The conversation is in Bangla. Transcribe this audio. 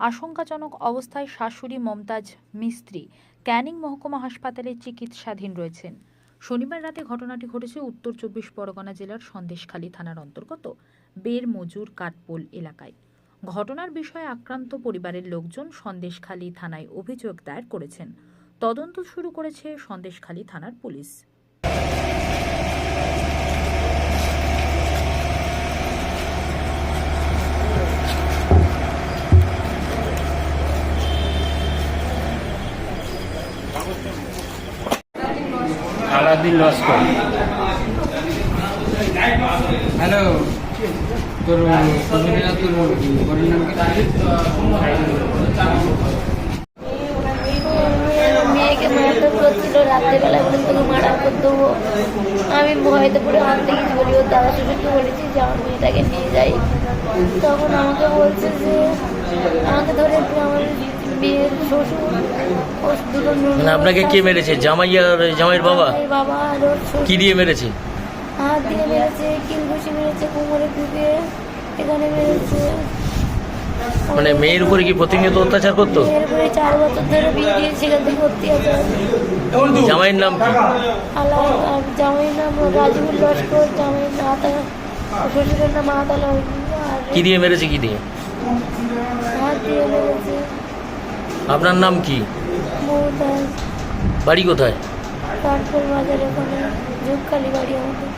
আশঙ্কাজনক অবস্থায় শাশুড়ি মমতাজ মিস্ত্রি ক্যানিং মহকুমা হাসপাতালে চিকিৎসাধীন রয়েছেন। শনিবার রাতে ঘটনাটি ঘটেছে উত্তর 24 পরগনা জেলার সন্দেশখালী থানার অন্তর্গত বের মজুর কাঠপোল এলাকায়। ঘটনার বিষয়ে আক্রান্ত পরিবারের লোকজন সন্দেশখালী থানায় অভিযোগ দায়ের করেছেন। তদন্ত শুরু করেছে সন্দেশখালী থানার পুলিশ। আলাদিন লস্কর। হ্যালো, তোর ঘরের নাম মেয়েকে মারধর করছিল, রাত্রেবেলা বলে তোকে মারা করে দেবো। আমি ভয়তে পড়ে আনতে গেছি, বলি ওর দাদা শ্বশুরকে বলেছি যে আমার মেয়েটাকে নিয়ে যাই। তখন আমাকে বলছে যে আমাকে ধরে আমার বিয়ের শ্বশুর ওর দুটো মানে আপনাকে কে মেরেছে? জামাইয়ের বাবা? বাবা আর ওর শ্বশুর। কি দিয়ে মেরেছে? হাত দিয়ে মেরেছে, কিলঘুষি মেরেছে, কোমরে ঢুকে এখানে মেরেছে। মানে মেয়ের উপরে কি প্রতিনিয়ত অত্যাচার করতো? মেয়ের উপরে 4 বছর ধরে বিয়ে দিয়েছে, সেখান থেকে অত্যাচার। জামাইয়ের নাম কি? আর জামাইয়ের নাম রাজিবুল লস্কর, জামাইয়ের শ্বশুরের নাম আতালা। আর কি দিয়ে মেরেছে? কি দিয়ে? হাত দিয়ে মেরেছে। আপনার নাম কি? মমতাজ। বাড়ি কোথায়? কাঠপোল বাজার, ওখানে ঝুপখালি বাড়ি আমাদের।